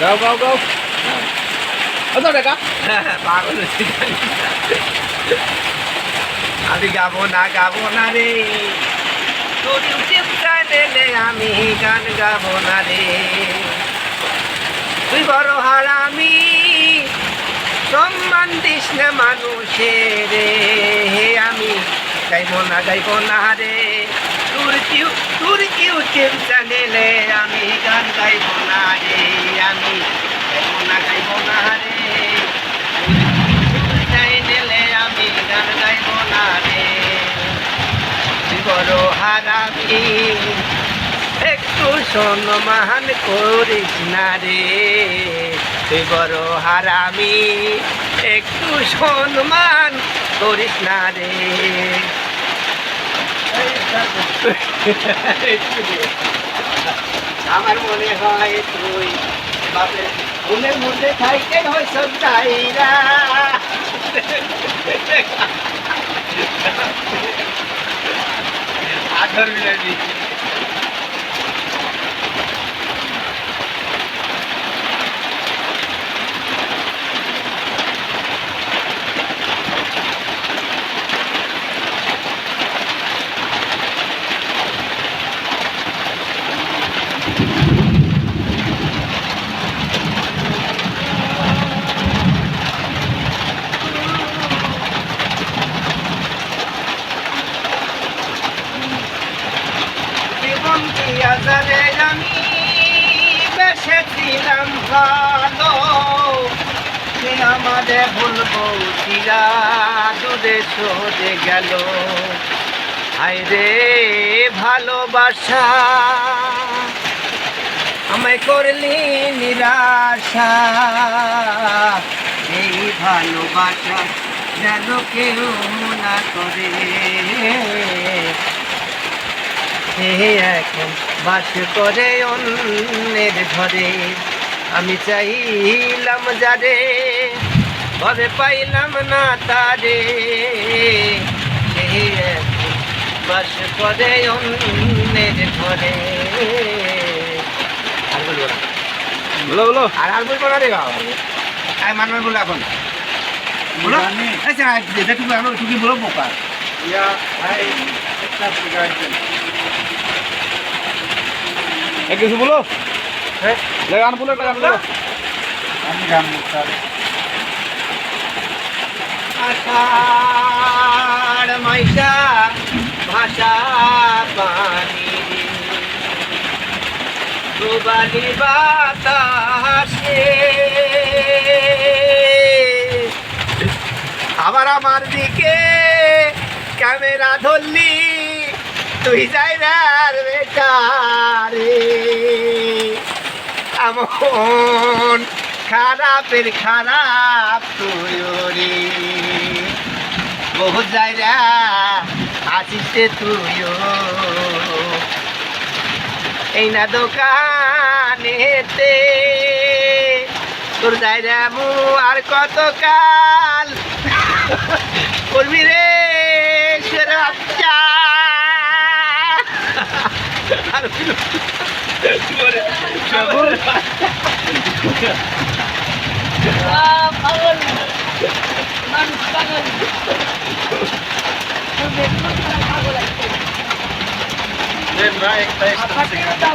গাও গাও গাও আচ্ছা দেখা পাগল হচ্ছি আমি গাবো না রে তোর ইউটিউব চ্যানেলে আমি গান গাবো না রে তুই বড় হারামি সম্মান দিস না মানুষের রে আমি গাইবো না রে তোর ইউটিউব চ্যানেলে আমি গান গাইবো না রে আমি গাইবো না রে চ্যানেলে আমি গান গাইবো না রে তুই বড় হারামি একটু সম্মান করিস না রে তুই বড় হারামি একটু সম্মান করিস না রে আমার মনে হয় তুই বাপের মনের মধ্যে থাইতে হয় সব চাইরা আধর মিলে জানে আমি বেসেছিলাম ভালো সে আমাদের ভুলবো চিরা দূরে সরে গেল হায় রে ভালোবাসা আমায় করলি নিরাশা এই ভালোবাসা যেন কেউ না করে এখন বাস করে অন্যের ঘরে আমি চাইলাম যারে ঘরে পাইলাম না তারে বাস করে অন্যের ঘরে আর বলবো না বলো বলো আর বলবো না রে বাবা আয় মানবে বলো এখন বলো আচ্ছা যেটা তুমি আরো তুমি বলো বোকা ইয়া ভাই একটা গার্জেন কিছু বলো হ্যাঁ গান বলো একটা গান বলো আমি গান আষাঢ় মাইশা ভাষা পানি ডুবালি বাতাসে আবার আমার দিকে ক্যামেরা ধরলি তুই যাই আর বেকারে এমন খারাপের খারাপ তুই রে বহু জায়গা আসিস তুইও এই না দোকানেতে তোর জায়গা মু আর কত কাল করবি রে বাচ্চা একটা